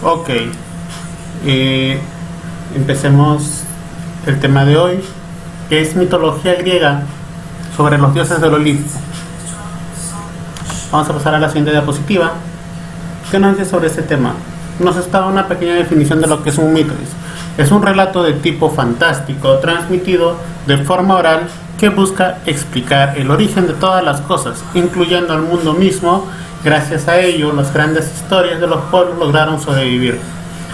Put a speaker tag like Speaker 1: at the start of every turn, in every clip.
Speaker 1: Ok, empecemos el tema de hoy, que es mitología griega sobre los dioses del Olimpo. Vamos a pasar a la siguiente diapositiva. ¿Qué nos dice sobre este tema? Nos está una pequeña definición de lo que es un mito. Es un relato de tipo fantástico transmitido de forma oral que busca explicar el origen de todas las cosas, incluyendo al mundo mismo. Gracias a ello, las grandes historias de los pueblos lograron sobrevivir.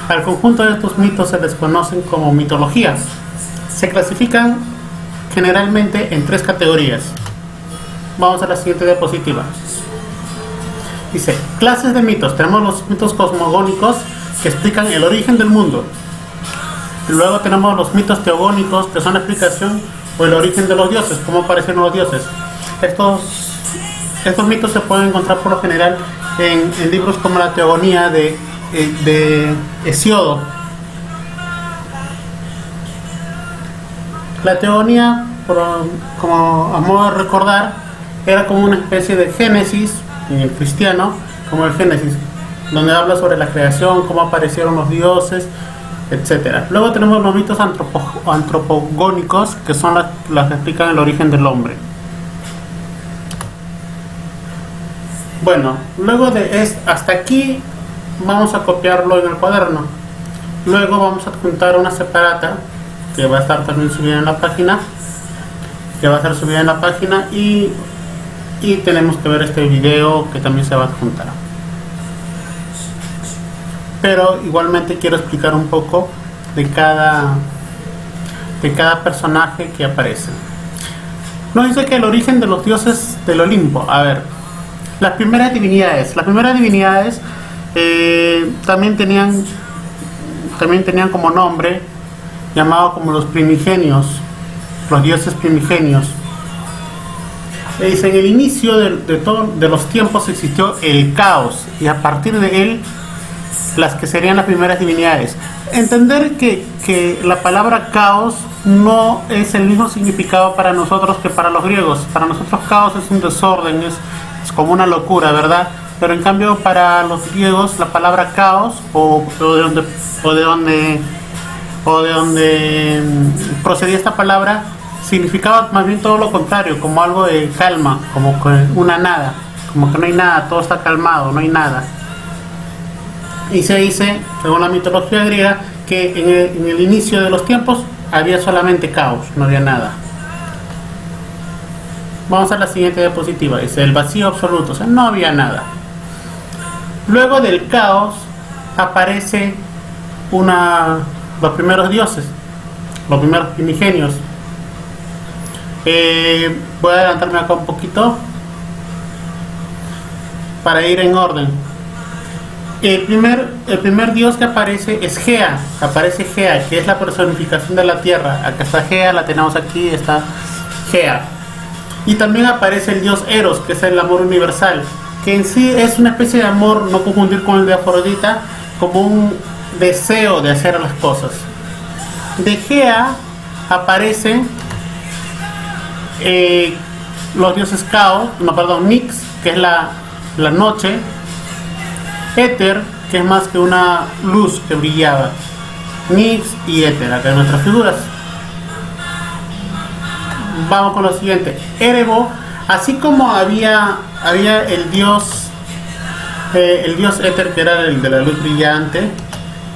Speaker 1: Al conjunto de estos mitos se les conocen como mitologías. Se clasifican generalmente en tres categorías. Vamos a la siguiente diapositiva. Dice, clases de mitos. Tenemos los mitos cosmogónicos que explican el origen del mundo. Luego tenemos los mitos teogónicos, que son la explicación o el origen de los dioses, cómo aparecieron los dioses. Estos mitos se pueden encontrar por lo general en libros como la Teogonía de Hesíodo. La Teogonía, como a modo de recordar, era como una especie de Génesis en el cristiano, como el Génesis, donde habla sobre la creación, cómo aparecieron los dioses, etcétera. Luego tenemos los mitos antropogónicos, que son las que explican el origen del hombre. Bueno, luego hasta aquí vamos a copiarlo en el cuaderno. Luego vamos a adjuntar una separata que va a estar también subida en la página, y tenemos que ver este video que también se va a adjuntar. Pero igualmente quiero explicar un poco de cada personaje que aparece. Nos dice que el origen de los dioses del Olimpo. A ver, las primeras divinidades también tenían como nombre, llamado como los primigenios, los dioses primigenios. Dice, en el inicio de los tiempos existió el caos, y a partir de él las que serían las primeras divinidades. Entender que la palabra caos no es el mismo significado para nosotros que para los griegos. Para nosotros caos es un desorden, es como una locura, ¿verdad? Pero en cambio para los griegos la palabra caos o de donde procedía esta palabra significaba más bien todo lo contrario, como algo de calma, como que una nada, como que no hay nada, todo está calmado, no hay nada. Y se dice, según la mitología griega, que en el inicio de los tiempos había solamente caos, no había nada. Vamos a la siguiente diapositiva. Dice el vacío absoluto, o sea, no había nada. Luego del caos aparece los primeros dioses, los primeros primigenios. Voy a adelantarme acá un poquito para ir en orden. El primer dios que aparece es Gea. Aparece Gea, que es la personificación de la tierra. Acá está Gea, la tenemos aquí, está Gea. Y también aparece el dios Eros, que es el amor universal, que en sí es una especie de amor, no confundir con el de Afrodita, como un deseo de hacer las cosas. De Gea aparecen los dioses Nix, que es la noche, Éter, que es más que una luz que brillaba, Nix y Éter, acá en nuestras figuras. Vamos con lo siguiente. Erebo, así como había el dios Éter, que era el de la luz brillante,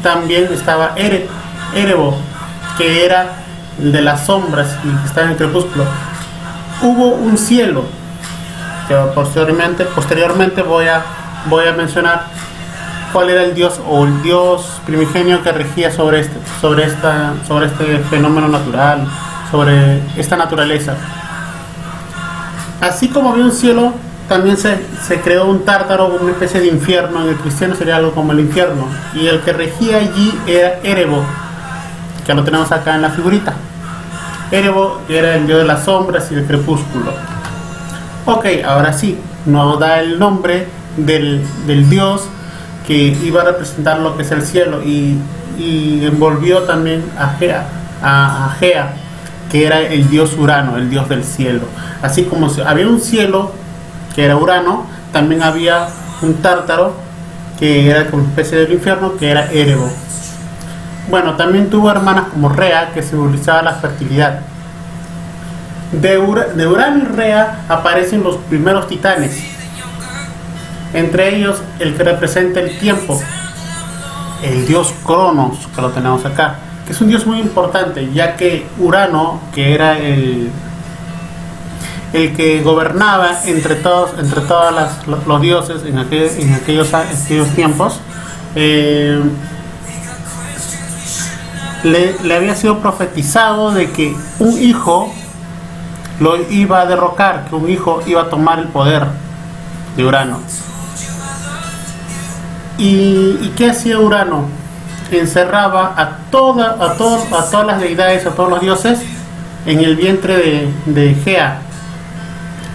Speaker 1: también estaba Erebo, que era el de las sombras y que estaba en el crepúsculo. Hubo un cielo, que posteriormente voy a mencionar cuál era el dios o el dios primigenio que regía sobre este fenómeno natural, sobre esta naturaleza. Así como había un cielo, también se creó un tártaro, una especie de infierno. En el cristiano sería algo como el infierno, y el que regía allí era Erebo, que lo tenemos acá en la figurita. Erebo era el dios de las sombras y del crepúsculo. Ok, ahora sí, nos da el nombre del dios que iba a representar lo que es el cielo, y envolvió también a Gea, que era el dios Urano, el dios del cielo. Así como había un cielo que era Urano, también había un tártaro que era como una especie del infierno, que era Erebo. Bueno, también tuvo hermanas como Rea, que simbolizaba la fertilidad. De Urano y Rea aparecen los primeros titanes, entre ellos el que representa el tiempo, el dios Cronos, que lo tenemos acá, que es un dios muy importante, ya que Urano, que era el que gobernaba entre todos los dioses en aquellos tiempos, le había sido profetizado de que un hijo lo iba a derrocar, que un hijo iba a tomar el poder de Urano. ¿Y qué hacía Urano? Encerraba a todas las deidades, a todos los dioses en el vientre de Gea.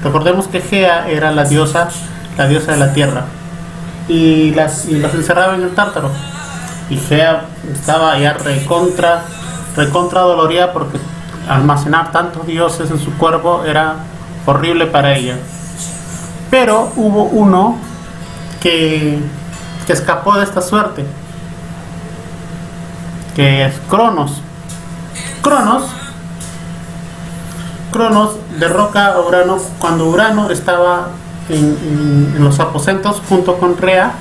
Speaker 1: Recordemos que Gea era la diosa de la tierra, y las encerraba en el Tártaro. Y Gea estaba ya recontra dolorida, porque almacenar tantos dioses en su cuerpo era horrible para ella. Pero hubo uno que escapó de esta suerte, que es Cronos. Cronos derroca a Urano cuando Urano estaba en los aposentos junto con Rea,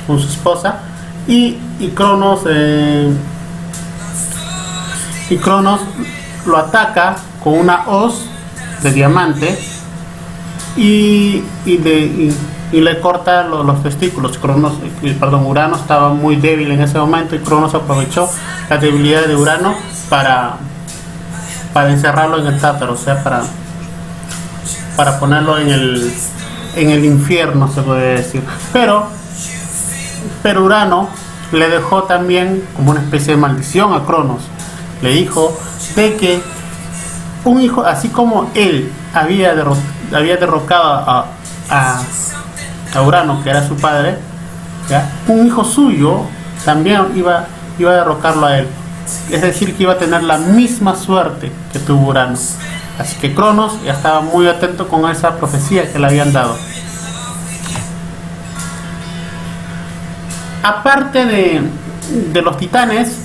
Speaker 1: con su esposa, y Cronos lo ataca con una hoz de diamante y le corta los testículos. Urano estaba muy débil en ese momento, y Cronos aprovechó la debilidad de Urano para encerrarlo en el Tártaro, o sea, para ponerlo en el infierno, se puede decir. Pero Urano le dejó también como una especie de maldición a Cronos. Le dijo de que un hijo, así como él había derrocado a Urano, que era su padre, ¿ya?, un hijo suyo también iba a derrocarlo a él. Es decir, que iba a tener la misma suerte que tuvo Urano. Así que Cronos ya estaba muy atento con esa profecía que le habían dado. Aparte de los titanes,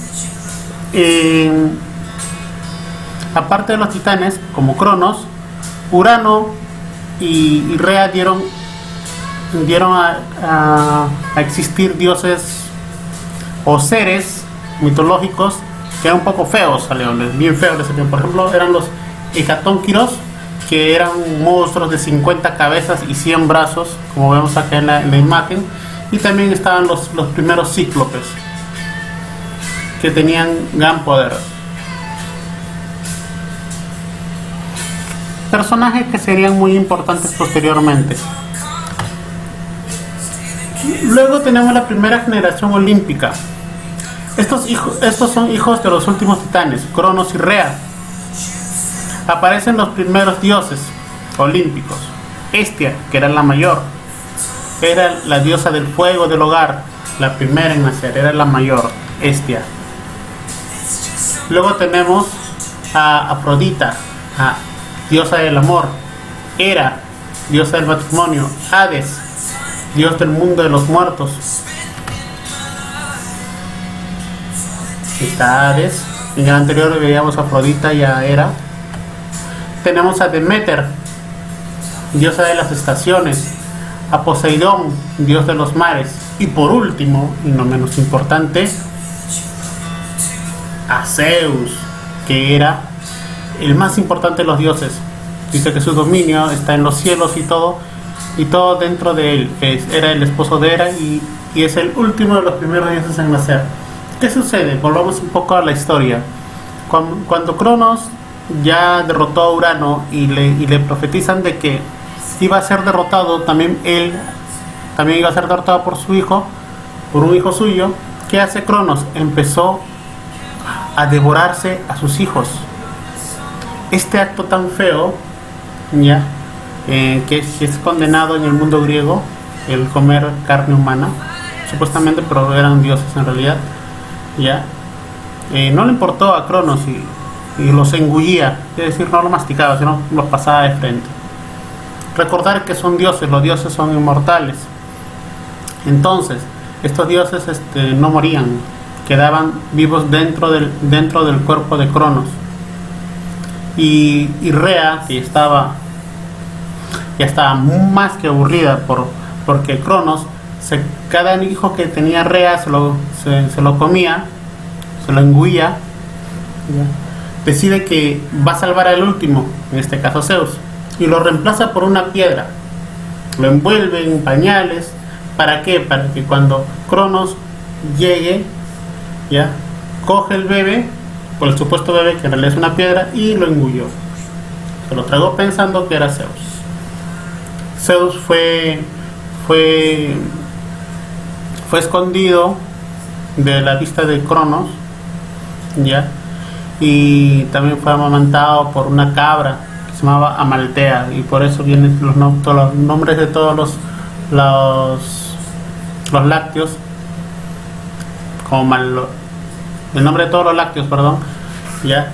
Speaker 1: como Cronos, Urano y Rea dieron a existir dioses o seres mitológicos que eran un poco feos, bien feos. Por ejemplo, eran los Hecatónquiros, que eran monstruos de 50 cabezas y 100 brazos, como vemos acá en la imagen. Y también estaban los primeros cíclopes, que tenían gran poder. Personajes que serían muy importantes posteriormente. Luego tenemos la primera generación olímpica. Estos son hijos de los últimos titanes, Cronos y Rea. Aparecen los primeros dioses olímpicos. Hestia, que era la mayor, era la diosa del fuego del hogar, la primera en nacer, era la mayor, Hestia. Luego tenemos a Afrodita, diosa del amor; Hera, diosa del matrimonio; Hades, dios del mundo de los muertos. Está Hades. En el anterior veíamos a Afrodita y a Hera. Tenemos a Demeter, diosa de las estaciones; a Poseidón, dios de los mares; y por último, y no menos importante, a Zeus, que era el más importante de los dioses. Dice que su dominio está en los cielos y todo dentro de él. Era el esposo de Hera y es el último de los primeros dioses en nacer. ¿Qué sucede? Volvamos un poco a la historia. Cuando Cronos ya derrotó a Urano y le profetizan de que iba a ser derrotado, él también iba a ser derrotado por su hijo, por un hijo suyo. ¿Qué hace Cronos? Empezó a devorarse a sus hijos. Este acto tan feo, ya, que es condenado en el mundo griego, el comer carne humana, supuestamente, pero eran dioses en realidad, ya, no le importó a Cronos y los engullía, es decir, no los masticaba, sino los pasaba de frente. Recordar que son dioses, los dioses son inmortales. Entonces, estos dioses no morían, quedaban vivos dentro del cuerpo de Cronos. Y Rea, que ya estaba más que aburrida porque Cronos, cada hijo que tenía Rea se lo comía, se lo engullía, decide que va a salvar al último, en este caso Zeus, y lo reemplaza por una piedra, lo envuelve en pañales. ¿Para qué? Para que cuando Cronos llegue, coge el bebé, por el supuesto bebé que en realidad es una piedra, y lo engulló, se lo tragó pensando que era Zeus. Zeus fue escondido de la vista de Cronos, y también fue amamantado por una cabra que se llamaba Amaltea, y por eso vienen los nombres de todos los lácteos, el nombre de todos los lácteos, perdón,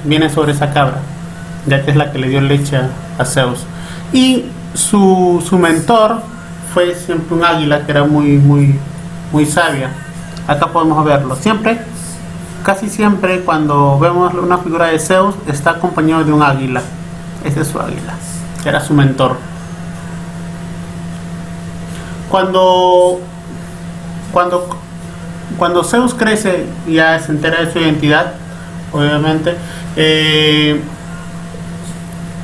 Speaker 1: viene sobre esa cabra, ya que es la que le dio leche a Zeus. Y su mentor fue siempre un águila que era muy sabia. Acá podemos verlo. Casi siempre cuando vemos una figura de Zeus está acompañado de un águila. Ese es su águila, que era su mentor. Cuando Zeus crece y ya se entera de su identidad, obviamente,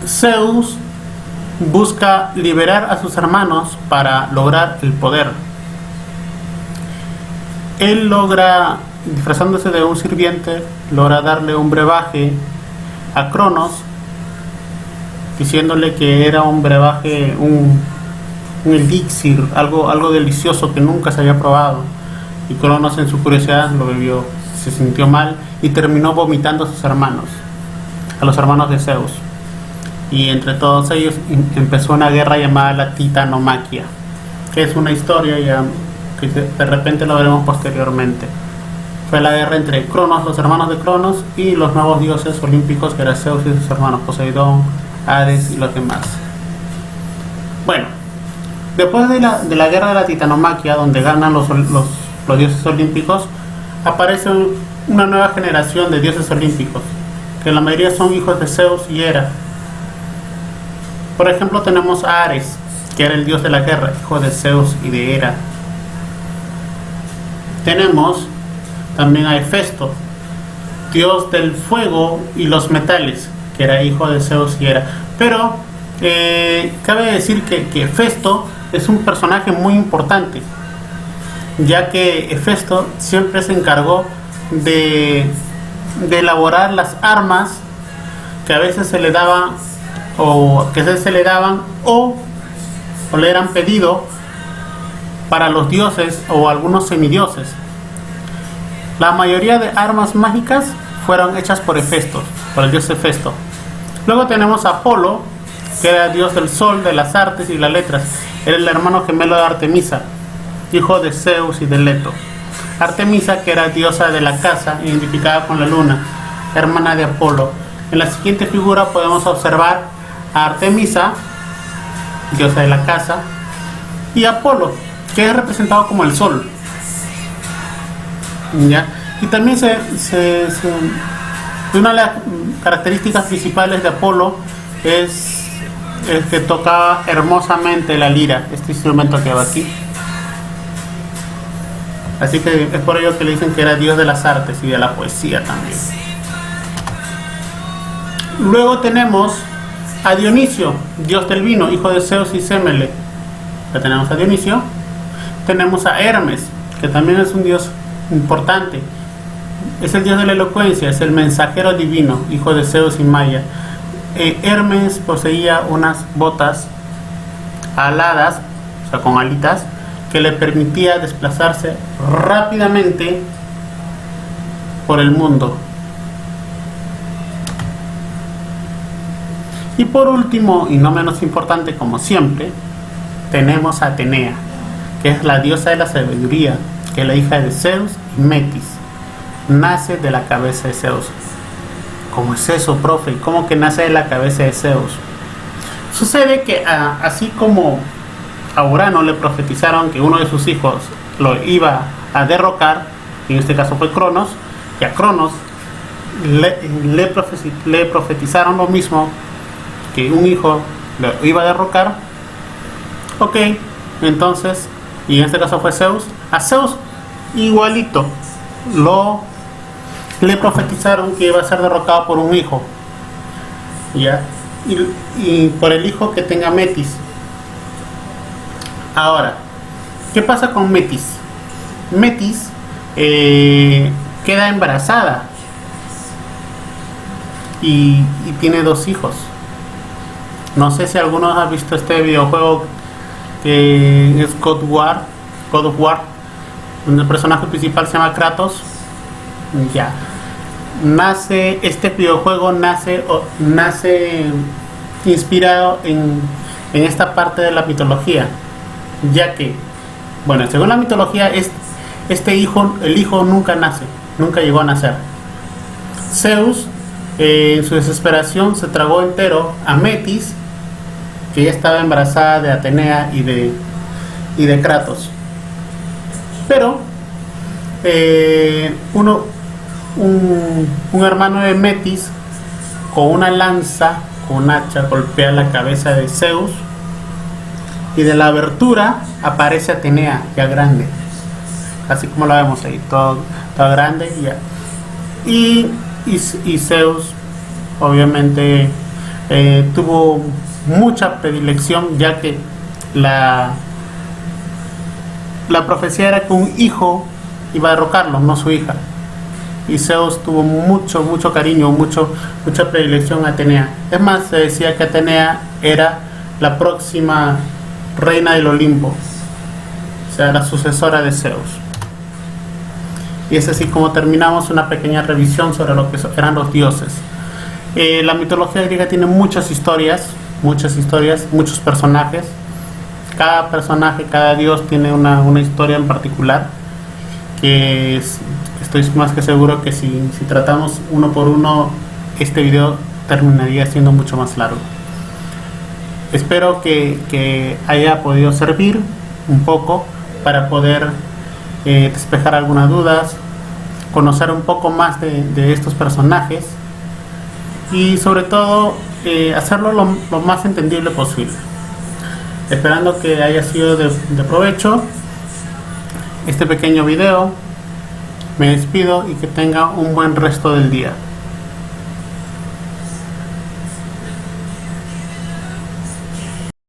Speaker 1: Zeus busca liberar a sus hermanos para lograr el poder. Él logra, disfrazándose de un sirviente, logra darle un brebaje a Cronos, diciéndole que era un brebaje, un elixir, algo delicioso que nunca se había probado. Y Cronos, en su curiosidad, lo bebió, se sintió mal y terminó vomitando a sus hermanos, a los hermanos de Zeus. Y entre todos ellos empezó una guerra llamada la Titanomaquia, que es una historia ya que de repente lo veremos posteriormente. Fue la guerra entre Cronos, los hermanos de Cronos, y los nuevos dioses olímpicos, que eran Zeus y sus hermanos Poseidón, Hades y los demás. Bueno, después de la guerra de la Titanomaquia, donde ganan los dioses olímpicos, aparece una nueva generación de dioses olímpicos, que la mayoría son hijos de Zeus y Hera. Por ejemplo, tenemos a Ares, que era el dios de la guerra, hijo de Zeus y de Hera. Tenemos también a Hefesto, dios del fuego y los metales, que era hijo de Zeus y Hera. Pero cabe decir que Hefesto es un personaje muy importante, ya que Hefesto siempre se encargó de elaborar las armas que a veces se le daban o le eran pedido para los dioses o algunos semidioses. La mayoría de armas mágicas fueron hechas por Hefesto, por el dios Hefesto. Luego tenemos a Apolo, que era el dios del sol, de las artes y las letras. Era el hermano gemelo de Artemisa, hijo de Zeus y de Leto. Artemisa, que era diosa de la caza, identificada con la luna, hermana de Apolo. En la siguiente figura podemos observar a Artemisa, diosa de la caza, y Apolo, que es representado como el sol. Y también una de las características principales de Apolo es que tocaba hermosamente la lira, este instrumento que va aquí. Así que es por ello que le dicen que era dios de las artes y de la poesía también. Luego tenemos a Dionisio, dios del vino, hijo de Zeus y Semele. Ya tenemos a Dionisio. Tenemos a Hermes, que también es un dios importante. Es el dios de la elocuencia, es el mensajero divino, hijo de Zeus y Maya. Hermes poseía unas botas aladas, o sea, con alitas, que le permitía desplazarse rápidamente por el mundo. Y por último, y no menos importante como siempre, tenemos a Atenea, que es la diosa de la sabiduría, que es la hija de Zeus y Metis. Nace de la cabeza de Zeus. ¿Cómo es eso, profe? ¿Cómo que nace de la cabeza de Zeus? Sucede que así como a Urano le profetizaron que uno de sus hijos lo iba a derrocar, y en este caso fue Cronos, y a Cronos le profetizaron lo mismo, que un hijo lo iba a derrocar. Ok, entonces, y en este caso fue Zeus, a Zeus igualito le profetizaron que iba a ser derrocado por un hijo, ya, y por el hijo que tenga Metis. Ahora, ¿qué pasa con Metis? Metis queda embarazada y tiene 2 hijos. No sé si algunos han visto este videojuego que es God of War, donde el personaje principal se llama Kratos. Ya. Este videojuego nace inspirado en esta parte de la mitología, ya que, bueno, según la mitología, el hijo nunca llegó a nacer. Zeus, en su desesperación, se tragó entero a Metis, que ya estaba embarazada de Atenea y de Kratos. Pero un hermano de Metis, con una lanza, con un hacha, golpea la cabeza de Zeus, y de la abertura aparece Atenea, ya grande, así como lo vemos ahí, todo grande, ya. Y Zeus obviamente tuvo mucha predilección, ya que la profecía era que un hijo iba a derrocarlo, no su hija. Y Zeus tuvo mucho cariño, mucha predilección a Atenea. Es más, se decía que Atenea era la próxima reina del Olimpo, o sea, la sucesora de Zeus. Y es así como terminamos una pequeña revisión sobre lo que eran los dioses. La mitología griega tiene muchas historias, muchos personajes. Cada personaje, cada dios tiene una historia en particular, que estoy más que seguro que si tratamos uno por uno, este video terminaría siendo mucho más largo. Espero que haya podido servir un poco para poder despejar algunas dudas, conocer un poco más de estos personajes y sobre todo hacerlo lo más entendible posible. Esperando que haya sido de provecho este pequeño video. Me despido y que tenga un buen resto del día.